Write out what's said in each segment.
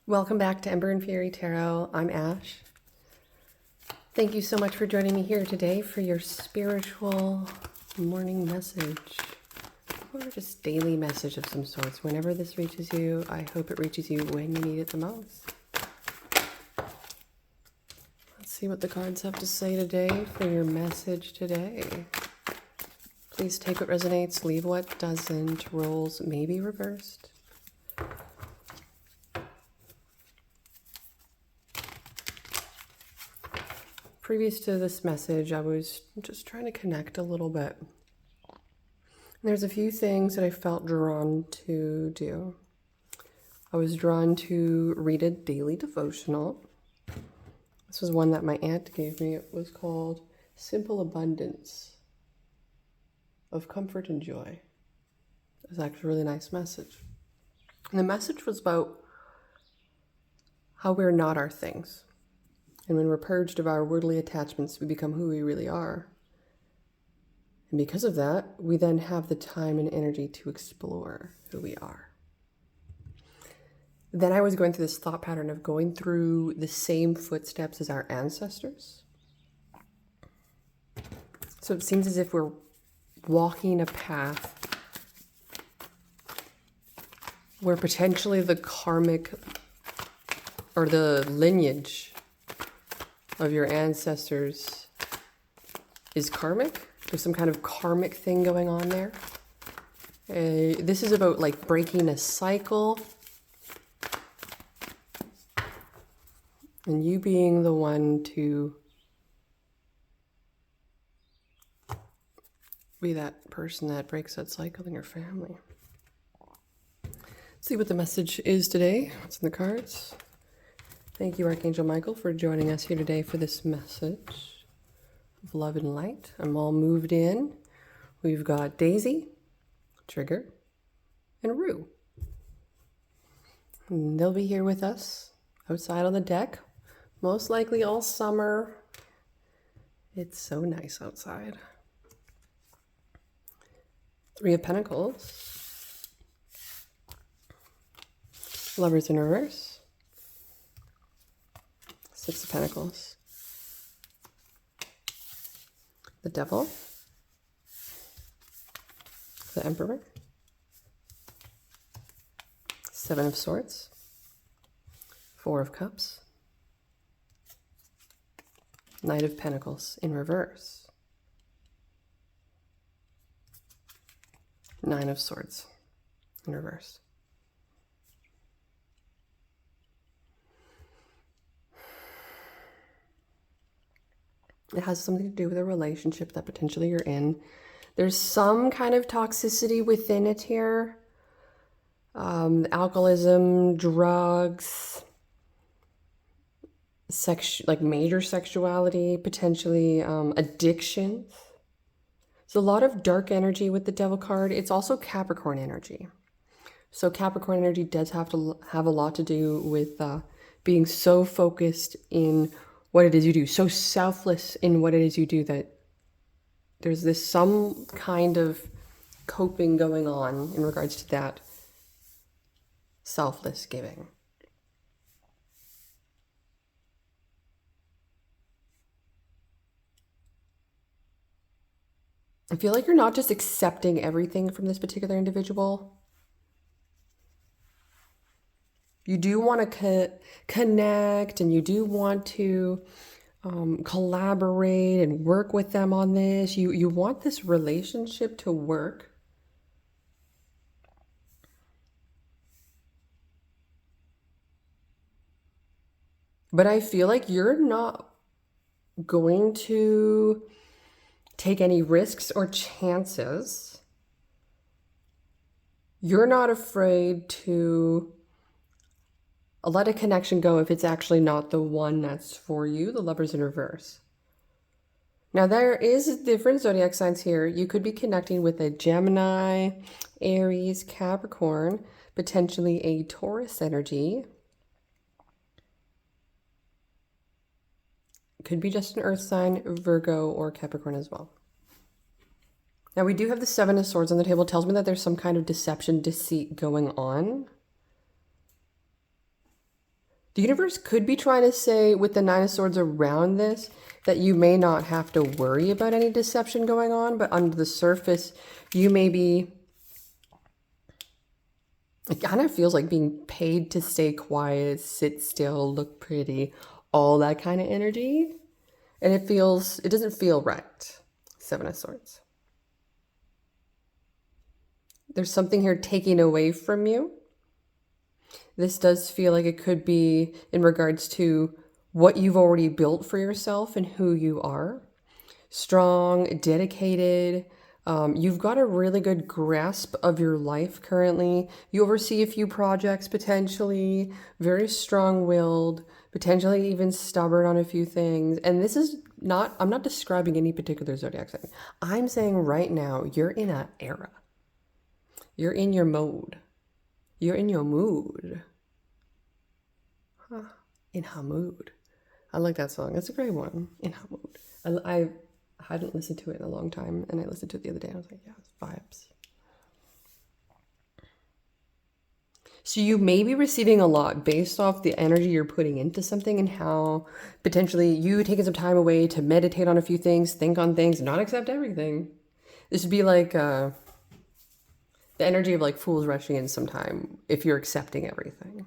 Welcome back to Ember and Fury Tarot. I'm Ash. Thank you so much for joining me here today for your spiritual morning message, or just daily message of some sorts. Whenever this reaches you, I hope it reaches you when you need it the most. Let's see what the cards have to say today for your message today. Please take what resonates, leave what doesn't. Roles may be reversed. Previous to this message, I was just trying to connect a little bit. There's a few things that I felt drawn to do. I was drawn to read a daily devotional. This was one that my aunt gave me. It was called Simple Abundance of Comfort and Joy. It was actually a really nice message. And the message was about how we're not our things. And when we're purged of our worldly attachments, we become who we really are. And because of that, we then have the time and energy to explore who we are. Then I was going through this thought pattern of going through the same footsteps as our ancestors. So it seems as if we're walking a path where potentially the karmic or the lineage of your ancestors is karmic. There's some kind of karmic thing going on there. This is about like breaking a cycle and you being the one to be that person that breaks that cycle in your family. Let's see what the message is today. What's in the cards? Thank you, Archangel Michael, for joining us here today for this message of love and light. I'm all moved in. We've got Daisy, Trigger, and Rue. And they'll be here with us outside on the deck, most likely all summer. It's so nice outside. Three of Pentacles. Lovers in reverse. Six of Pentacles. The Devil. The Emperor. Seven of Swords. Four of Cups. Knight of Pentacles in reverse. Nine of Swords in reverse. It has something to do with a relationship that potentially you're in. There's some kind of toxicity within it here. Alcoholism, drugs, like major sexuality, potentially addictions. There's a lot of dark energy with the Devil card. It's also Capricorn energy. So Capricorn energy does have to have a lot to do with being so focused in what it is you do, so selfless in what it is you do that there's this some kind of coping going on in regards to that selfless giving. I feel like you're not just accepting everything from this particular individual. You do want to connect and you do want to collaborate and work with them on this. You want this relationship to work. But I feel like you're not going to take any risks or chances. You're not afraid to let a connection go if it's actually not the one that's for you. The Lovers in reverse. Now there is different zodiac signs here. You could be connecting with a Gemini, Aries, Capricorn, potentially a Taurus energy. Could be just an earth sign, Virgo, or Capricorn as well. Now we do have the Seven of Swords on the table. It tells me that there's some kind of deception, deceit going on. The universe could be trying to say with the Nine of Swords around this that you may not have to worry about any deception going on, but under the surface, you may be, it kind of feels like being paid to stay quiet, sit still, look pretty, all that kind of energy. And it doesn't feel right. Seven of Swords. There's something here taking away from you. This does feel like it could be in regards to what you've already built for yourself and who you are. Strong, dedicated. You've got a really good grasp of your life currently. You oversee a few projects potentially, very strong-willed, potentially even stubborn on a few things. And this is not, I'm not describing any particular zodiac sign. I'm saying right now, you're in an era. You're in your mode. You're in your mood. Huh. In her mood. I like that song. It's a great one. In her mood. I hadn't listened to it in a long time, and I listened to it the other day. And I was like, yeah, it's vibes. So you may be receiving a lot based off the energy you're putting into something and how potentially you taking some time away to meditate on a few things, think on things, not accept everything. This would be like the energy of like fools rushing in sometime if you're accepting everything.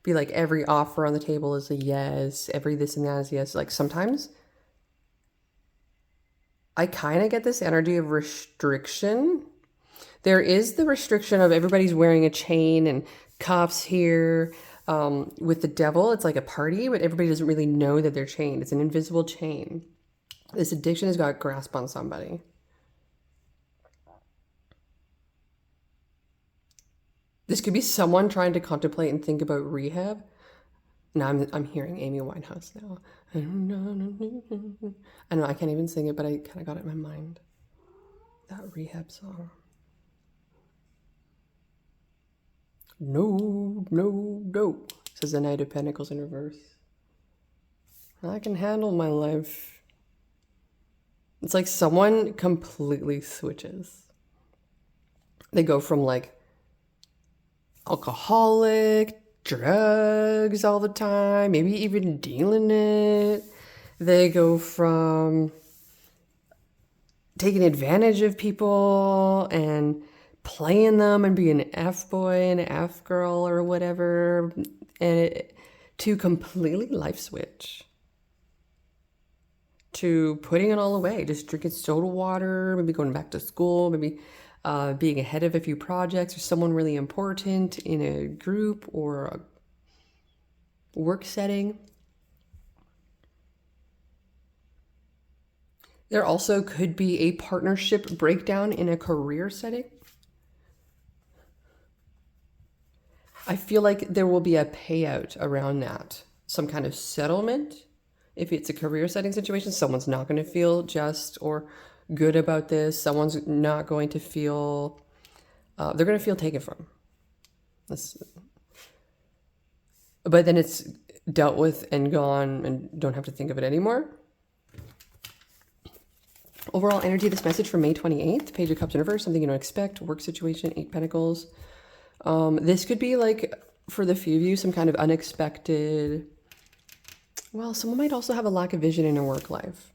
Be like every offer on the table is a yes, every this and that is yes. Like sometimes I kind of get this energy of restriction. There is the restriction of everybody's wearing a chain and cuffs here. With the devil, it's like a party, but everybody doesn't really know that they're chained. It's an invisible chain. This addiction has got a grasp on somebody. This could be someone trying to contemplate and think about rehab. Now I'm hearing Amy Winehouse now. I know I can't even sing it, but I kind of got it in my mind. That rehab song. No, no, no, says the Knight of Pentacles in reverse. I can handle my life. It's like someone completely switches. They go from like alcoholic, drugs all the time, maybe even dealing it. They go from taking advantage of people and playing them and being an F-boy and an F-girl or whatever, and to completely life switch. To putting it all away, just drinking soda water, maybe going back to school, maybe being ahead of a few projects or someone really important in a group or a work setting. There also could be a partnership breakdown in a career setting. I feel like there will be a payout around that, some kind of settlement. If it's a career setting situation, someone's not going to feel just or good about this. Someone's not going to feel, they're going to feel taken from. But then it's dealt with and gone and don't have to think of it anymore. Overall energy, this message from May 28th, Page of Cups in reverse, something you don't expect, work situation, 8 Pentacles. This could be like, for the few of you, some kind of unexpected, well, someone might also have a lack of vision in their work life.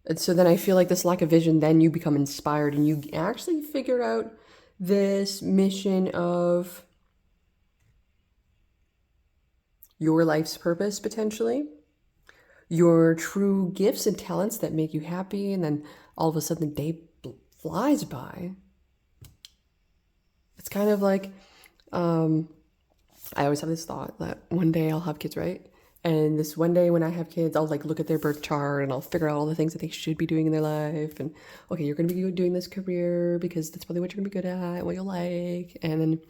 And so then I feel like this lack of vision, then you become inspired and you actually figure out this mission of your life's purpose, potentially. Your true gifts and talents that make you happy, and then all of a sudden the day flies by. It's kind of like, I always have this thought that one day I'll have kids, right? And this one day when I have kids, I'll like look at their birth chart and I'll figure out all the things that they should be doing in their life. And okay, you're going to be doing this career because that's probably what you're going to be good at, what you'll like. And then,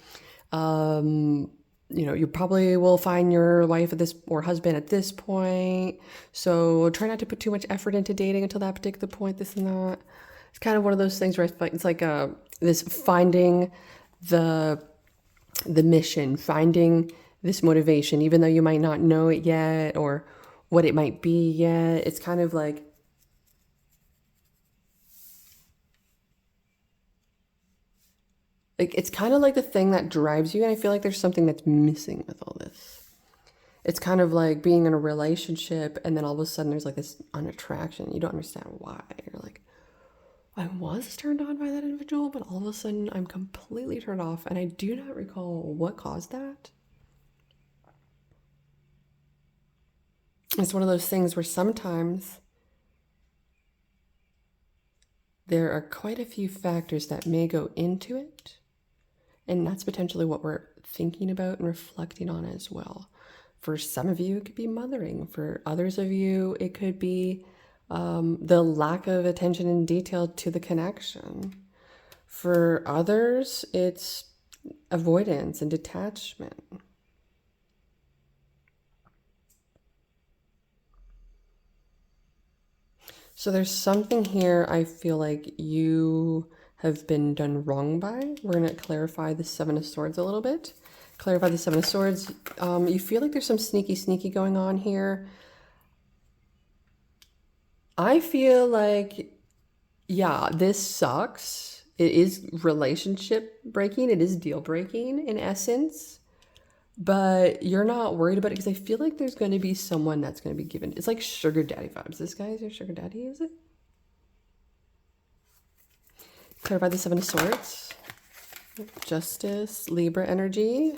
you know, you probably will find your wife at this or husband at this point. So try not to put too much effort into dating until that particular point, this and that. It's kind of one of those things where it's like this finding the mission, finding this motivation, even though you might not know it yet or what it might be yet. It's kind of like Like, it's kind of like the thing that drives you, and I feel like there's something that's missing with all this. It's kind of like being in a relationship, and then all of a sudden there's like this unattraction. You don't understand why. You're like, I was turned on by that individual, but all of a sudden I'm completely turned off, and I do not recall what caused that. It's one of those things where sometimes there are quite a few factors that may go into it, and that's potentially what we're thinking about and reflecting on as well. For some of you, it could be mothering. For others of you, it could be the lack of attention and detail to the connection. For others, it's avoidance and detachment. So there's something here I feel like you have been done wrong by. We're going to clarify the Seven of Swords a little bit. Clarify the Seven of Swords. You feel like there's some sneaky going on here. I feel like, yeah, this sucks. It is relationship breaking. It is deal breaking in essence. But you're not worried about it because I feel like there's going to be someone that's going to be given. It's like sugar daddy vibes. This guy is your sugar daddy, is it? Clarify the Seven of Swords. Justice, Libra energy.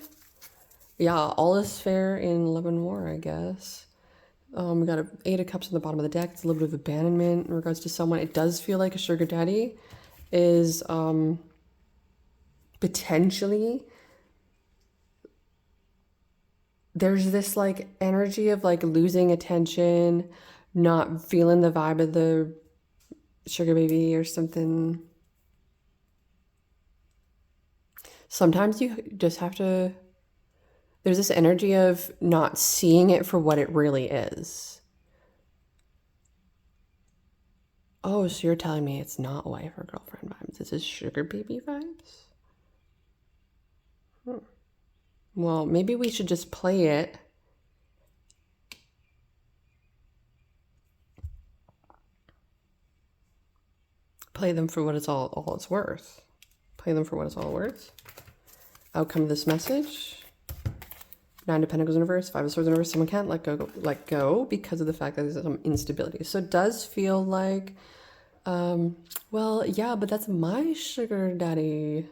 Yeah, all is fair in love and war, I guess. We got an Eight of Cups on the bottom of the deck. It's a little bit of abandonment in regards to someone. It does feel like a sugar daddy is potentially... There's this like energy of like losing attention, not feeling the vibe of the sugar baby or something. Sometimes you just have to, there's this energy of not seeing it for what it really is. Oh, so you're telling me it's not wife or girlfriend vibes. This is sugar baby vibes? Well, maybe we should just play it. Play them for what it's all it's worth. Play them for what it's all worth. Outcome of this message. Nine of Pentacles in reverse, Five of Swords in reverse. Someone can't let go because of the fact that there's some instability. So it does feel like, well, yeah, but that's my sugar daddy.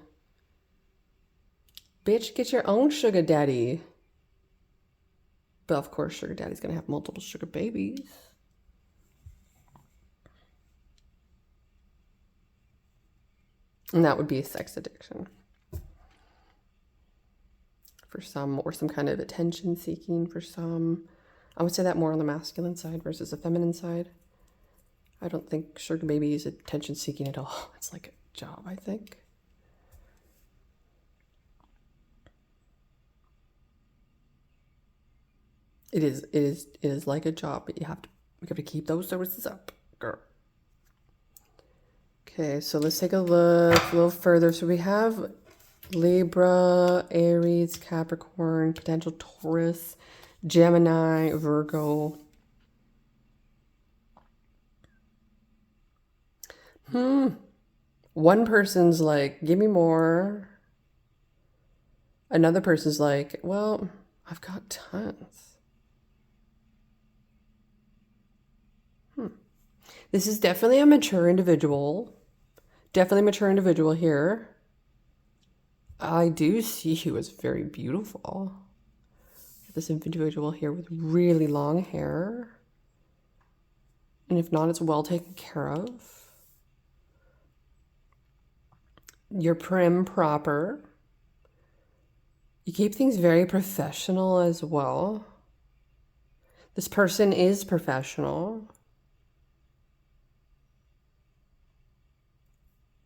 Bitch, get your own sugar daddy. But of course, sugar daddy's gonna have multiple sugar babies. And that would be a sex addiction. For some, or some kind of attention seeking for some. I would say that more on the masculine side versus the feminine side. I don't think sugar baby is attention seeking at all. It's like a job, I think. It is like a job, but you have to keep those services up, girl. Okay, so let's take a look a little further. So we have Libra, Aries, Capricorn, potential Taurus, Gemini, Virgo. One person's like, give me more. Another person's like, well, I've got tons. This is definitely a mature individual. Definitely a mature individual here. I do see you as very beautiful. This individual here with really long hair. And if not, it's well taken care of. You're prim, proper. You keep things very professional as well. This person is professional.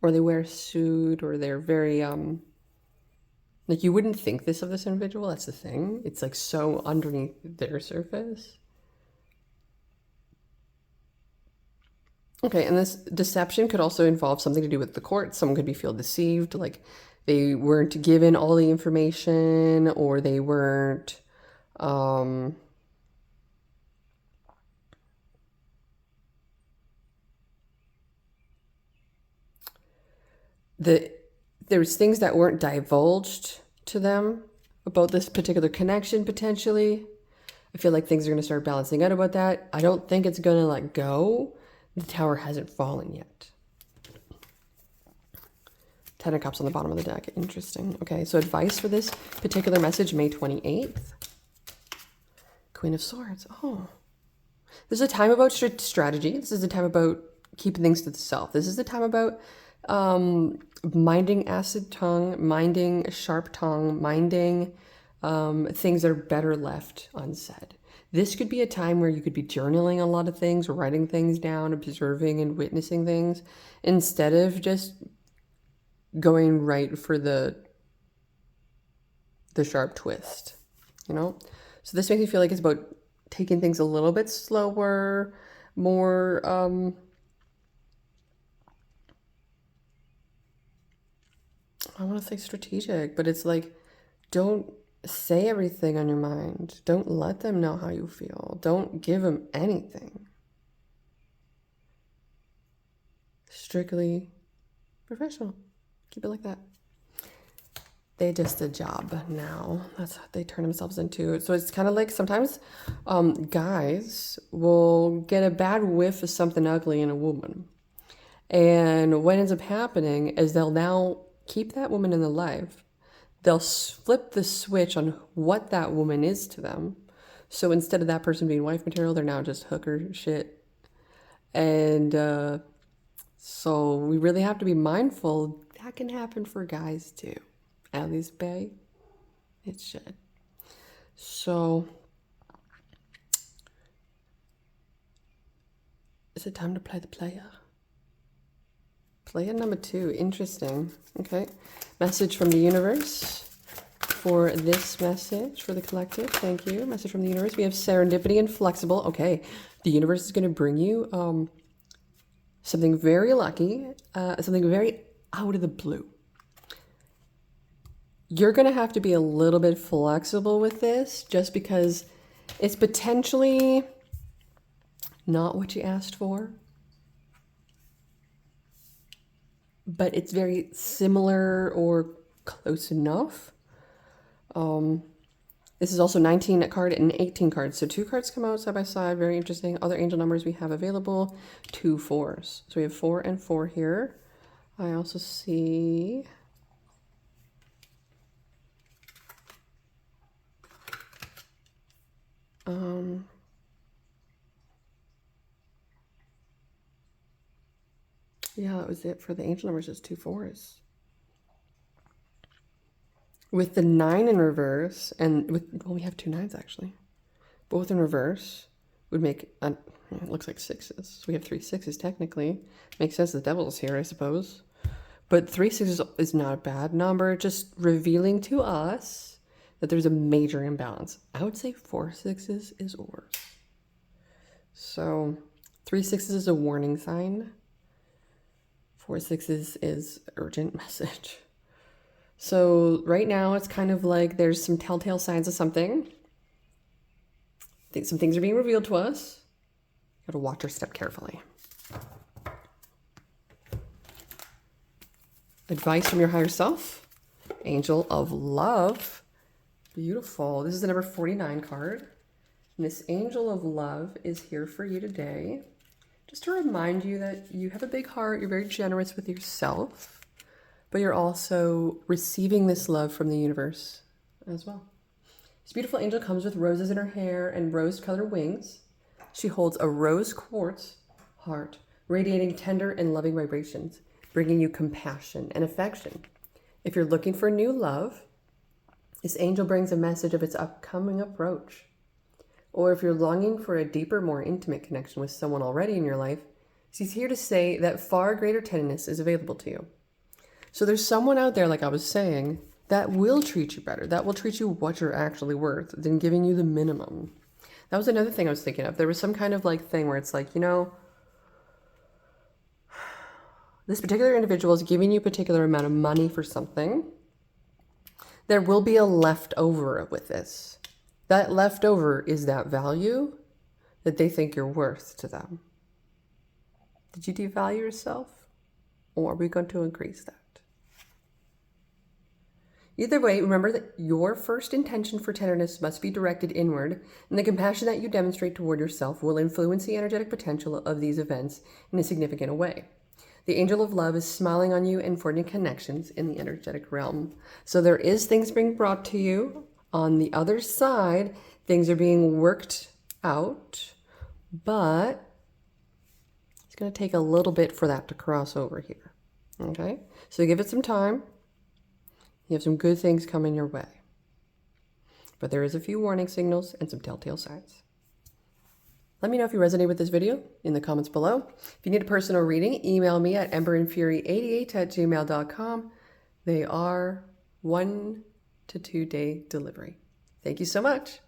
Or they wear a suit, or they're very, like you wouldn't think this of this individual, that's the thing. It's like so underneath their surface. Okay, and this deception could also involve something to do with the court. Someone could feel deceived, like they weren't given all the information, or they weren't, there's things that weren't divulged to them about this particular connection potentially. I feel like things are going to start balancing out about that. I don't think it's going to let go. The Tower hasn't fallen yet. 10 of Cups on the bottom of the deck. Interesting. Okay, so advice for this particular message, May 28th. Queen of Swords. Oh. This is a time about strategy. This is a time about keeping things to the self. This is a time about minding acid tongue, minding sharp tongue, minding things that are better left unsaid. This could be a time where you could be journaling a lot of things, writing things down, observing and witnessing things, instead of just going right for the sharp twist, you know? So this makes me feel like it's about taking things a little bit slower, more I want to say strategic, but it's like, don't say everything on your mind. Don't let them know how you feel. Don't give them anything. Strictly professional. Keep it like that. They just a job now. That's what they turn themselves into. So it's kind of like sometimes guys will get a bad whiff of something ugly in a woman. And what ends up happening is they'll now keep that woman in their life. They'll flip the switch on what that woman is to them. So instead of that person being wife material, they're now just hooker shit. And so we really have to be mindful. That can happen for guys too. At least Bay, it should. So is it time to play the player? Player number 2, interesting. Okay, message from the universe for this message for the collective. Thank you. Message from the universe. We have serendipity and flexible. Okay, the universe is going to bring you something very lucky, something very out of the blue. You're going to have to be a little bit flexible with this just because it's potentially not what you asked for, but it's very similar or close enough. This is also 19 card and 18 cards. So 2 cards come out side by side. Very interesting. Other angel numbers we have available, 2 4s. So we have 4 and 4 here. I also see yeah, that was it for the angel numbers, is 2 4s. With the 9 in reverse, and with, well, we have 2 9s actually. Both in reverse would make, it looks like 6s. So we have 3 6s technically. Makes sense, the devil's here, I suppose. But 3 6s is not a bad number, just revealing to us that there's a major imbalance. I would say 4 6s is worse. So 3 6s is a warning sign. 4 6s is urgent message. So right now it's kind of like there's some telltale signs of something. I think some things are being revealed to us. Got to watch our step carefully. Advice from your higher self. Angel of Love. Beautiful. This is the number 49 card. And this Angel of Love is here for you today. Just to remind you that you have a big heart. You're very generous with yourself. But you're also receiving this love from the universe as well. This beautiful angel comes with roses in her hair and rose-colored wings. She holds a rose quartz heart, radiating tender and loving vibrations, bringing you compassion and affection. If you're looking for new love, this angel brings a message of its upcoming approach. Or if you're longing for a deeper, more intimate connection with someone already in your life, she's here to say that far greater tenderness is available to you. So there's someone out there, like I was saying, that will treat you better, that will treat you what you're actually worth than giving you the minimum. That was another thing I was thinking of. There was some kind of like thing where it's like, you know, this particular individual is giving you a particular amount of money for something. There will be a leftover with this. That leftover is that value that they think you're worth to them. Did you devalue yourself? Or are we going to increase that? Either way, remember that your first intention for tenderness must be directed inward, and the compassion that you demonstrate toward yourself will influence the energetic potential of these events in a significant way. The angel of love is smiling on you and forging connections in the energetic realm. So there is things being brought to you. On the other side, things are being worked out, but it's going to take a little bit for that to cross over here. Okay? So give it some time. You have some good things coming your way. But there is a few warning signals and some telltale signs. Let me know if you resonate with this video in the comments below. If you need a personal reading, email me at emberandfury88@gmail.com. They are 1 to 2 day delivery. Thank you so much.